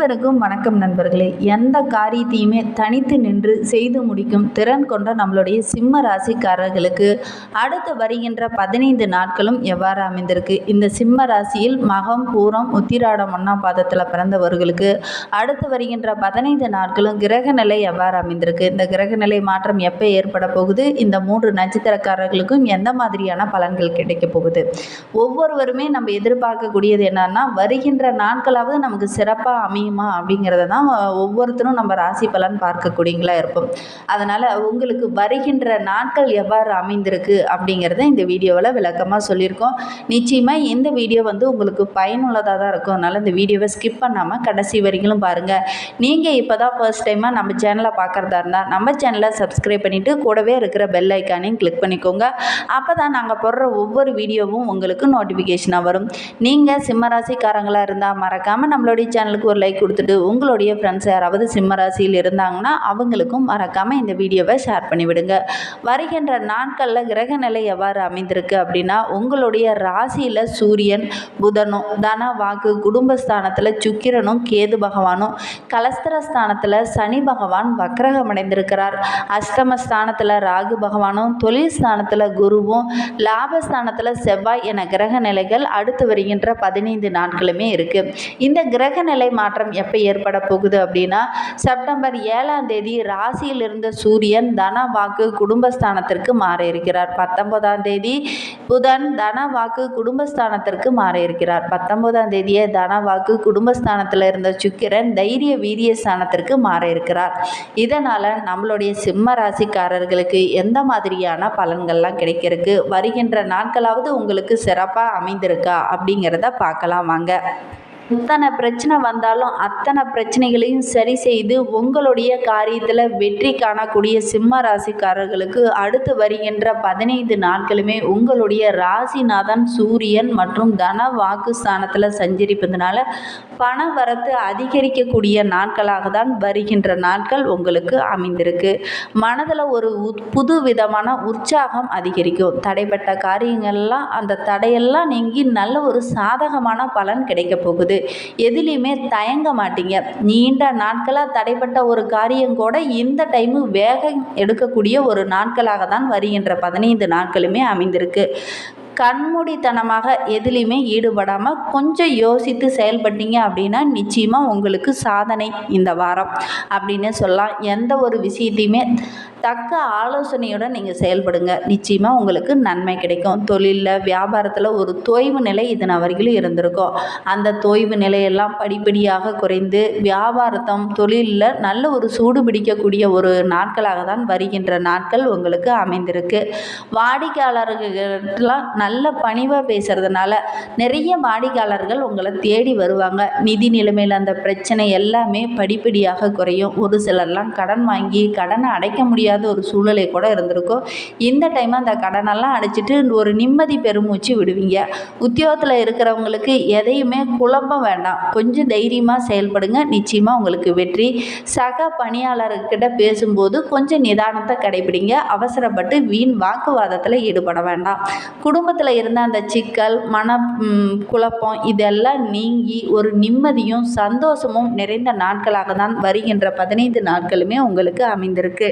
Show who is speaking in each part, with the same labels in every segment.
Speaker 1: அனைவருக்கும் வணக்கம் நண்பர்களே. எந்த காரியத்தையுமே தனித்து நின்று செய்து முடிக்கும் திறன் கொண்ட நம்மளுடைய சிம்ம ராசிக்காரர்களுக்கு அடுத்து வருகின்ற 15 நாட்களும் எவ்வாறு அமைந்திருக்கு? இந்த சிம்ம ராசியில் மகம், பூரம், உத்திராடம் 1ஆம் பாதத்தில் பிறந்தவர்களுக்கு அடுத்து வருகின்ற 15 நாட்களும் கிரக நிலை எவ்வாறு அமைந்திருக்கு? இந்த கிரக நிலை மாற்றம் எப்போ ஏற்பட போகுது? இந்த 3 நட்சத்திரக்காரர்களுக்கும் எந்த மாதிரியான பலன்கள் கிடைக்க போகுது? ஒவ்வொருவருமே நம்ம எதிர்பார்க்கக்கூடியது என்னன்னா, வருகின்ற நாட்களாவது நமக்கு சிறப்பாக அமையுமா அப்படிங்கிறத தான் ஒவ்வொருத்தரும் நம்ம ராசி பலன் பார்க்கக்கூடியங்களா இருப்போம். அதனால் உங்களுக்கு வருகின்ற நாட்கள் எவ்வாறு அமைந்திருக்கு அப்படிங்கிறத இந்த வீடியோவில் விளக்கமாக சொல்லியிருக்கோம். நிச்சயமாக இந்த வீடியோ உங்களுக்கு பயனுள்ளதாக தான் இருக்கும். அதனால் இந்த வீடியோவை ஸ்கிப் பண்ணாமல் கடைசி வரைக்கும் பாருங்கள். நீங்கள் இப்போ தான் ஃபர்ஸ்ட் டைமாக நம்ம சேனலை பார்க்குறதா இருந்தால் நம்ம சேனலை சப்ஸ்கிரைப் பண்ணிவிட்டு கூடவே இருக்கிற பெல் ஐக்கானையும் கிளிக் பண்ணிக்கோங்க. அப்போ தான் நாங்கள் போடுற ஒவ்வொரு வீடியோவும் உங்களுக்கு நோட்டிஃபிகேஷனாக வரும். நீங்கள் சிம்மராசிக்காரங்களாக இருந்தால் மறக்காமல் நம்மளுடைய சேனலுக்கு ஒரு லைக் கொடுத்துட்டு உங்களுடைய ஃப்ரெண்ட்ஸ் யாராவது சிம்மராசியில் இருந்தாங்கன்னா அவங்களுக்கும் மறக்காமல் இந்த வீடியோவை ஷேர் பண்ணிவிடுங்க. வருகின்ற நாட்களில் கிரக நிலை எவ்வாறு அமைந்திருக்கு அப்படின்னா, உங்களுடைய ராசியில் சூரியன், புதனும், தன வாக்கு குடும்பஸ்தானத்தில் சுக்கிரனும் கேது பகவானும், கலஸ்திரஸ்தானத்தில் சனி பகவான் வக்ரகம் அடைந்திருக்கிறார். அஷ்டமஸ்தானத்தில் ராகு பகவானும், தொழில் ஸ்தானத்தில் குருவும், லாபஸ்தானத்தில் செவ்வாய் என கிரக நிலைகள் அடுத்து வருகின்ற 15 நாட்களுமே இருக்கு. இந்த கிரக நிலை மாற்றம் எப்போ ஏற்பட போகுது அப்படின்னா, செப்டம்பர் 7ஆம் தேதி ராசியில் இருந்த சூரியன் தன வாக்கு குடும்பஸ்தானத்திற்கு மாற இருக்கிறார். 19ஆம் தேதி புதன் தன வாக்கு குடும்பஸ்தானத்திற்கு மாற இருக்கிறார். 19ஆம் தேதியே தன வாக்கு குடும்பஸ்தானத்தில் இருந்த சுக்கிரன் தைரிய வீரிய ஸ்தானத்திற்கு மாற இருக்கிறார். இதனால் நம்மளுடைய சிம்ம ராசிக்காரர்களுக்கு எந்த மாதிரியான பலன்கள்லாம் கிடைக்கிறதுக்கு வருகின்ற நாட்களாவது உங்களுக்கு சிறப்பாக அமைந்திருக்கா அப்படிங்கிறத பார்க்கலாம் வாங்க. எத்தனை பிரச்சனை வந்தாலும் அத்தனை பிரச்சனைகளையும் சரி செய்து உங்களுடைய காரியத்தில் வெற்றி காணக்கூடிய சிம்ம ராசிக்காரர்களுக்கு அடுத்து வருகின்ற 15 நாட்களுமே உங்களுடைய ராசிநாதன் சூரியன் மற்றும் தன வாக்கு ஸ்தானத்தில் சஞ்சரிப்பதனால பண வரத்து அதிகரிக்கக்கூடிய நாட்களாக தான் வருகின்ற நாட்கள் உங்களுக்கு அமைந்திருக்கு. மனதில் ஒரு புது விதமான உற்சாகம் அதிகரிக்கும். தடைப்பட்ட காரியங்கள்லாம் அந்த தடையெல்லாம் நீங்கி நல்ல ஒரு சாதகமான பலன் கிடைக்க போகுது. எதுலேயுமே தயங்க மாட்டீங்க. நீண்ட நாட்களாக தடைப்பட்ட ஒரு காரியம் கூட இந்த டைமு வேகம் எடுக்கக்கூடிய ஒரு நாட்களாக தான் வருகின்ற 15 நாட்களுமே அமைந்திருக்கு. கண்மூடித்தனமாக எதுலேயுமே ஈடுபடாமல் கொஞ்சம் யோசித்து செயல்பட்டீங்க அப்படின்னா நிச்சயமாக உங்களுக்கு சாதனை இந்த வாரம் அப்படின்னு சொல்லலாம். எந்த ஒரு விஷயத்தையுமே தக்க ஆலோசனையுடன் நீங்கள் செயல்படுங்க. நிச்சயமாக உங்களுக்கு நன்மை கிடைக்கும். தொழிலில் வியாபாரத்தில் ஒரு தொய்வு நிலை இதன வரைக்கும் இருந்திருக்கும். அந்த தொய்வு நிலையெல்லாம் படிப்படியாக குறைந்து வியாபாரத்தம் தொழிலில் நல்ல ஒரு சூடு பிடிக்கக்கூடிய ஒரு நாட்களாக தான் வருகின்ற நாட்கள் உங்களுக்கு அமைந்திருக்கு. வாடிக்கையாளர்களெல்லாம் நல்ல பணிவாக பேசுகிறதுனால நிறைய வாடிக்கையாளர்கள் உங்களை தேடி வருவாங்க. நிதி நிலைமையில் அந்த பிரச்சனை எல்லாமே படிப்படியாக குறையும். ஒரு சிலர்லாம் கடன் வாங்கி கடனை அடைக்க முடியாத ஒரு சூழ்நிலை கூட இருந்திருக்கும். இந்த டைம் அந்த கடனெல்லாம் அடைச்சிட்டு ஒரு நிம்மதி பெருமூச்சு விடுவீங்க. உத்தியோகத்தில் இருக்கிறவங்களுக்கு எதையுமே குழப்ப வேண்டாம். கொஞ்சம் தைரியமாக செயல்படுங்க. நிச்சயமாக உங்களுக்கு வெற்றி. சக பணியாளர்கிட்ட பேசும்போது கொஞ்சம் நிதானத்தை கடைபிடிங்க. அவசரப்பட்டு வீண் வாக்குவாதத்தில் ஈடுபட வேண்டாம். குடும்பத்தில் இருந்த அந்த சிக்கல், மன குழப்பம் இதெல்லாம் நீங்கி ஒரு நிம்மதியும் சந்தோஷமும் நிறைந்த நாட்களாக தான் வருகின்ற 15 நாட்களுமே உங்களுக்கு அமைந்திருக்கு.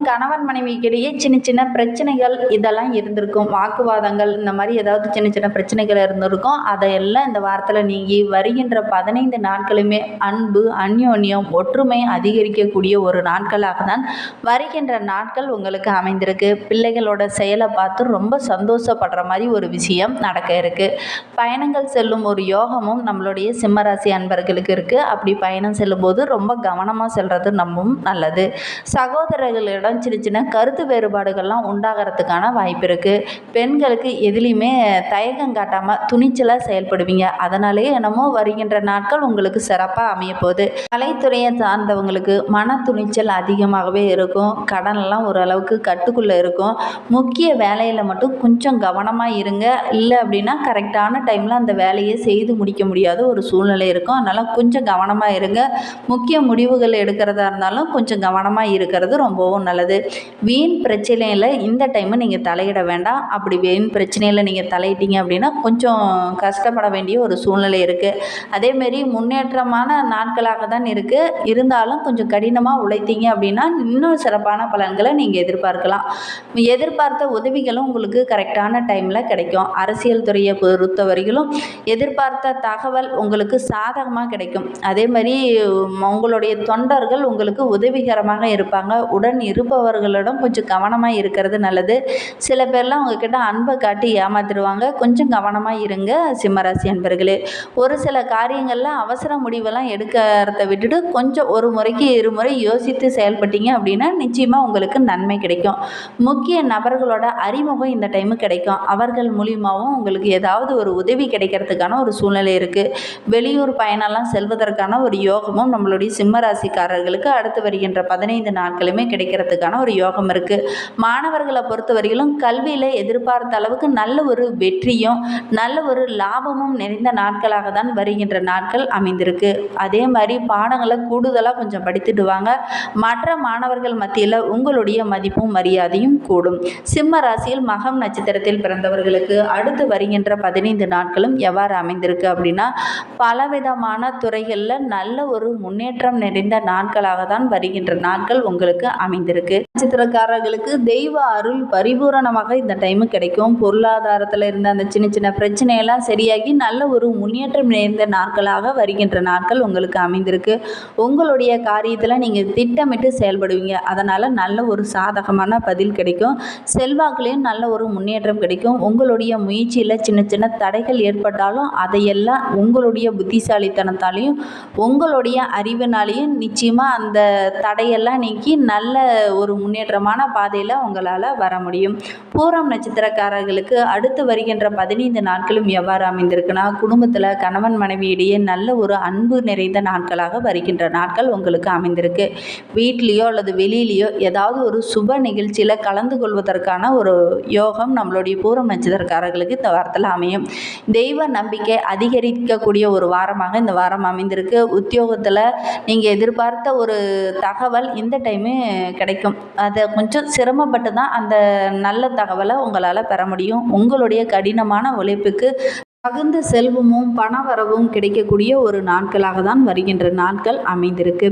Speaker 1: கணவன் மனைவிக்கிடையே சின்ன சின்ன பிரச்சனைகள் இதெல்லாம் இருந்திருக்கும். வாக்குவாதங்கள் இந்த மாதிரி ஏதாவது சின்ன சின்ன பிரச்சனைகள் இருந்திருக்கும். அதையெல்லாம் இந்த வாரத்தில் நீங்கி வருகின்ற 15 நாட்களுமே அன்பு, அந்யோன்யம், ஒற்றுமை அதிகரிக்கக்கூடிய ஒரு நாட்களாக தான் வருகின்ற நாட்கள் உங்களுக்கு அமைந்திருக்கு. பிள்ளைகளோட செயலை பார்த்து ரொம்ப சந்தோஷப்படுற மாதிரி ஒரு விஷயம் நடக்க இருக்கு. பயணங்கள் செல்லும் ஒரு யோகமும் நம்மளுடைய சிம்மராசி அன்பர்களுக்கு இருக்குது. அப்படி பயணம் செல்லும்போது ரொம்ப கவனமாக செல்வது ரொம்பவும் நல்லது. சகோதரர்களிடம் சின்ன சின்ன கருத்து வேறுபாடுகள்லாம் உண்டாகிறதுக்கான வாய்ப்பு இருக்குது. பெண்களுக்கு எதுலேயுமே தயக்கம் காட்டாமல் துணிச்சலாக செயல்படுவீங்க. அதனாலேயே என்னமோ வருகின்ற நாட்கள் உங்களுக்கு சிறப்பாக அமைய போகுது. கலைத்துறையை சார்ந்தவங்களுக்கு மன துணிச்சல் அதிகமாகவே இருக்கும். கடனெல்லாம் ஓரளவுக்கு கட்டுக்குள்ளே இருக்கும். முக்கிய வேலையில் மட்டும் கொஞ்சம் கவனமாக இருங்க. இல்லை அப்படின்னா கரெக்டான டைமில் அந்த வேலையை செய்து முடிக்க முடியாத ஒரு சூழ்நிலை இருக்கும். அதனால் கொஞ்சம் கவனமாக இருங்க. முக்கிய முடிவுகள் எடுக்கிறதா இருந்தாலும் கொஞ்சம் கவனமாக இருக்கிறது ரொம்பவும் நல்லது. நல்லது. வீண் பிரச்சனையில் இந்த டைமு நீங்கள் தலையிட வேண்டாம். அப்படி வீண் பிரச்சனையில் நீங்கள் தலையிட்டீங்க அப்படின்னா கொஞ்சம் கஷ்டப்பட வேண்டிய ஒரு சூழ்நிலை இருக்குது. அதேமாரி முன்னேற்றமான நாட்களாக தான் இருக்குது. இருந்தாலும் கொஞ்சம் கடினமாக உழைத்தீங்க அப்படின்னா இன்னும் சிறப்பான பலன்களை நீங்கள் எதிர்பார்க்கலாம். எதிர்பார்த்த உதவிகளும் உங்களுக்கு கரெக்டான டைமில் கிடைக்கும். அரசியல் துறையை பொறுத்தவரையிலும் எதிர்பார்த்த தகவல் உங்களுக்கு சாதகமாக கிடைக்கும். அதே மாதிரி உங்களுடைய தொண்டர்கள் உங்களுக்கு உதவிகரமாக இருப்பாங்க. உடன் இருப்பவர்களிடம் கொஞ்சம் கவனமாக இருக்கிறது நல்லது. சில பேர்லாம் உங்ககிட்ட அன்பை காட்டி ஏமாத்திடுவாங்க. கொஞ்சம் கவனமாக இருங்க சிம்மராசி அன்பர்களே. ஒரு சில காரியங்களில் அவசர முடிவெல்லாம் எடுக்கிறத விட்டுட்டு கொஞ்சம் ஒரு முறைக்கு இருமுறை யோசித்து செயல்பட்டீங்க அப்படின்னா நிச்சயமாக உங்களுக்கு நன்மை கிடைக்கும். முக்கிய நபர்களோட அறிமுகம் இந்த டைமு கிடைக்கும். அவர்கள் மூலியமாகவும் உங்களுக்கு ஏதாவது ஒரு உதவி கிடைக்கிறதுக்கான ஒரு சூழ்நிலை இருக்குது. வெளியூர் பயணம்லாம் செல்வதற்கான ஒரு யோகமும் நம்மளுடைய சிம்மராசிக்காரர்களுக்கு அடுத்து வருகின்ற 15 நாட்களுமே கிடைக்கிறதுக்கான ஒரு யோகம் இருக்குது. மாணவர்களை பொறுத்தவரையிலும் கல்வியில் எதிர்பார்த்த அளவுக்கு நல்ல ஒரு வெற்றியும் நல்ல ஒரு லாபமும் நிறைந்த நாட்களாக தான் வருகின்ற நாட்கள் அமைந்திருக்கு. அதே மாதிரி பாடங்களை கூடுதலாக கொஞ்சம் படித்துட்டு வாங்க. மற்ற மாணவர்கள் மத்தியில் உங்களுடைய மதிப்பும் மரியாதையும் கூடும். சிம்ம ராசியில் மகம் நட்சத்திரத்தில் பிறந்தவர்களுக்கு அடுத்து வருகின்ற 15 நாட்களும் எவ்வாறு அமைந்திருக்கு அப்படின்னா பலவிதமான துறைகளில் நல்ல ஒரு முன்னேற்றம் நிறைந்த நாட்களாக தான் வருகின்ற நாட்கள் உங்களுக்கு அமைந்திருக்கு. நட்சத்திரக்காரர்களுக்கு தெய்வ அருள் பரிபூரணமாக இந்த டைமு கிடைக்கும். பொருளாதாரத்தில் இருந்த அந்த சின்ன சின்ன பிரச்சனையெல்லாம் சரியாகி நல்ல ஒரு முன்னேற்றம் நிறைந்த நாட்களாக வருகின்ற நாட்கள் உங்களுக்கு அமைந்திருக்கு. உங்களுடைய காரியத்தில் நீங்கள் திட்டமிட்டு செயல்படுவீங்க. அதனால் நல்ல ஒரு சாதகமான பதில் கிடைக்கும். செல்வாக்குலேயும் நல்ல ஒரு முன்னேற்றம் கிடைக்கும். உங்களுடைய முயற்சியில் சின்ன சின்ன தடைகள் ஏற்பட்டாலும் அதையெல்லாம் உங்களுடைய புத்திசாலித்தனத்தாலையும் உங்களுடைய அறிவினாலையும் நிச்சயமாக அந்த தடையெல்லாம் நீக்கி நல்ல ஒரு முன்னேற்றமான பாதையில் உங்களால் வர முடியும். பூரம் நட்சத்திரக்காரர்களுக்கு அடுத்து வருகின்ற 15 நாட்களும் எவ்வாறு அமைந்திருக்குன்னா குடும்பத்தில் கணவன் மனைவியிடையே நல்ல ஒரு அன்பு நிறைந்த நாட்களாக வருகின்ற நாட்கள் உங்களுக்கு அமைந்திருக்கு. வீட்லேயோ அல்லது வெளியிலேயோ ஏதாவது ஒரு சுப நிகழ்ச்சியில் கலந்து கொள்வதற்கான ஒரு யோகம் நம்மளுடைய பூரம் நட்சத்திரக்காரர்களுக்கு இந்த வாரத்தில் அமையும். தெய்வ நம்பிக்கை அதிகரிக்கக்கூடிய ஒரு வாரமாக இந்த வாரம் அமைந்திருக்கு. உத்தியோகத்தில் நீங்கள் எதிர்பார்த்த ஒரு தகவல் இந்த டைமு கிடைக்கும். அதை கொஞ்சம் சிரமப்பட்டு தான் அந்த நல்ல தகவலை உங்களால் பெற முடியும். உங்களுடைய கடினமான உழைப்புக்கு தகுந்த செல்வமும் பணவரவும் கிடைக்கக்கூடிய ஒரு நாட்களாக தான் வருகின்ற நாட்கள் அமைந்திருக்கு.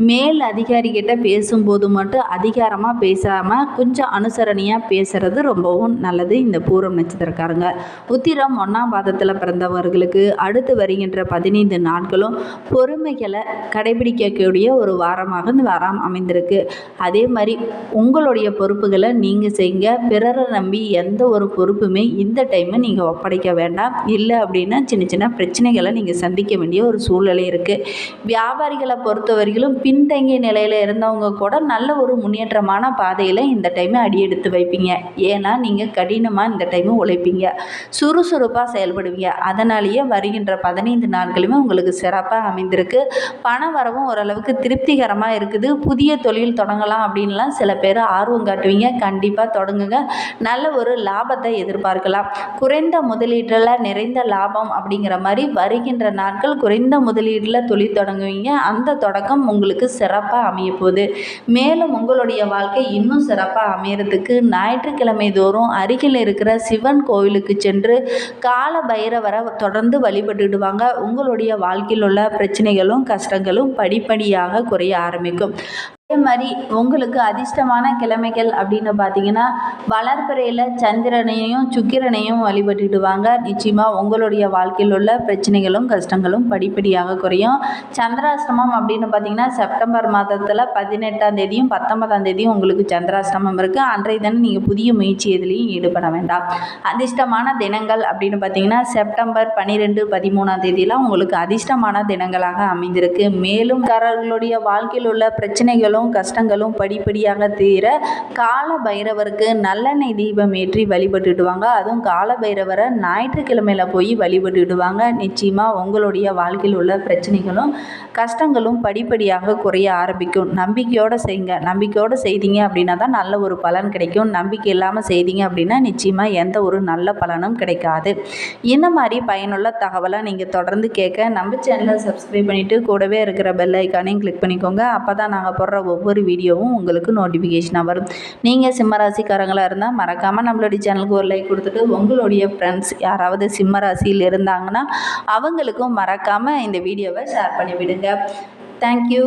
Speaker 1: மேல் அதிகாரிகிட்ட பேசும்போது மட்டும் அதிகாரமாக பேசாமல் கொஞ்சம் அனுசரணையாக பேசுகிறது ரொம்பவும் நல்லது. இந்த பூரம் நட்சத்திரக்காரங்க உத்திரம் 1ஆம் பாதத்தில் பிறந்தவர்களுக்கு அடுத்து வருகின்ற 15 நாட்களும் பொறுமைகளை கடைபிடிக்கக்கூடிய ஒரு வாரமாக இந்த வாரம் அமைந்திருக்கு. அதே மாதிரி உங்களுடைய பொறுப்புகளை நீங்கள் செய்யுங்க. பிறரை நம்பி எந்த ஒரு பொறுப்புமே இந்த டைமு நீங்கள் ஒப்படைக்க வேண்டாம். இல்லை அப்படின்னா சின்ன சின்ன பிரச்சனைகளை நீங்கள் சந்திக்க வேண்டிய ஒரு சூழ்நிலை இருக்குது. வியாபாரிகளை பொறுத்தவரையிலும் பின்தங்கிய நிலையில் இருந்தவங்க கூட நல்ல ஒரு முன்னேற்றமான பாதையில் இந்த டைமை அடியெடுத்து வைப்பீங்க. ஏன்னா நீங்கள் கடினமாக இந்த டைமு உழைப்பீங்க, சுறுசுறுப்பாக செயல்படுவீங்க. அதனாலேயே வருகின்ற 15 நாட்களுமே உங்களுக்கு சிறப்பாக அமைந்திருக்கு. பண வரவும் ஓரளவுக்கு திருப்திகரமாக இருக்குது. புதிய தொழில் தொடங்கலாம் அப்படின்லாம் சில பேர் ஆர்வம் காட்டுவீங்க. கண்டிப்பாக தொடங்குங்க. நல்ல ஒரு லாபத்தை எதிர்பார்க்கலாம். குறைந்த முதலீட்டில் நிறைந்த லாபம் அப்படிங்கிற மாதிரி வருகின்ற நாட்கள் குறைந்த முதலீட்டில் தொழில் தொடங்குவீங்க. அந்த தொடக்கம் உங்களுக்கு சிறப்பாக அமைய போகுது. மேலும் உங்களுடைய வாழ்க்கை இன்னும் சிறப்பாக அமையறதுக்கு ஞாயிற்றுக்கிழமை தோறும் அருகில் இருக்கிற சிவன் கோவிலுக்கு சென்று கால பைரவரை தொடர்ந்து வழிபட்டுடுவாங்க. உங்களுடைய வாழ்க்கையில் உள்ள பிரச்சனைகளும் கஷ்டங்களும் படிப்படியாக குறைய ஆரம்பிக்கும். அதே மாதிரி உங்களுக்கு அதிர்ஷ்டமான கிழமைகள் அப்படின்னு பார்த்தீங்கன்னா வளர்பிறையில் சந்திரனையும் சுக்கிரனையும் வழிபட்டுடுவாங்க. நிச்சயமாக உங்களுடைய வாழ்க்கையில் உள்ள பிரச்சனைகளும் கஷ்டங்களும் படிப்படியாக குறையும். சந்திராஷ்டமம் அப்படின்னு பார்த்தீங்கன்னா செப்டம்பர் மாதத்தில் 18ஆம் தேதியும் 19ஆம் தேதியும் உங்களுக்கு சந்திராஷ்டமம் இருக்குது. அன்றைய தினம் நீங்கள் புதிய முயற்சி எதுலேயும் ஈடுபட வேண்டாம். அதிர்ஷ்டமான தினங்கள் அப்படின்னு பார்த்தீங்கன்னா செப்டம்பர் 12, 13ஆம் தேதியெலாம் உங்களுக்கு அதிர்ஷ்டமான தினங்களாக அமைந்திருக்கு. மேலும் காரர்களுடைய வாழ்க்கையில் உள்ள பிரச்சனைகளும் கஷ்டங்களும் படிப்படியாக தீர கால பைரவருக்கு நல்லெண்ணெய் தீபம் ஏற்றி வழிபட்டுடுவாங்க. அதுவும் கால பைரவரை ஞாயிற்றுக்கிழமையில போய் வழிபட்டுடுவாங்க. நிச்சயமாக உங்களுடைய வாழ்க்கையில் உள்ள பிரச்சனைகளும் கஷ்டங்களும் படிப்படியாக குறைய ஆரம்பிக்கும். நம்பிக்கையோடு செய்யுங்க. நம்பிக்கையோடு செய்தீங்க அப்படின்னா தான் நல்ல ஒரு பலன் கிடைக்கும். நம்பிக்கை இல்லாமல் செய்தீங்க அப்படின்னா நிச்சயமாக எந்த ஒரு நல்ல பலனும் கிடைக்காது. இந்த மாதிரி பயனுள்ள தகவலை நீங்கள் தொடர்ந்து கேட்க நம்ம சேனலை சப்ஸ்கிரைப் பண்ணிவிட்டு கூடவே இருக்கிற பெல் ஐக்கானையும் கிளிக் பண்ணிக்கோங்க. அப்போ தான் நாங்கள் போடுற ஒவ்வொரு வீடியோவும் உங்களுக்கு நோட்டிஃபிகேஷனாக வரும். நீங்கள் சிம்ம ராசிக்காரங்களாக இருந்தால் மறக்காமல் நம்மளுடைய சேனலுக்கு ஒரு லைக் கொடுத்துட்டு உங்களுடைய ஃப்ரெண்ட்ஸ் யாராவது சிம்ம ராசியில் இருந்தாங்கன்னா அவங்களுக்கும் மறக்காமல் இந்த வீடியோவை ஷேர் பண்ணிவிடுங்க. தேங்க்யூ.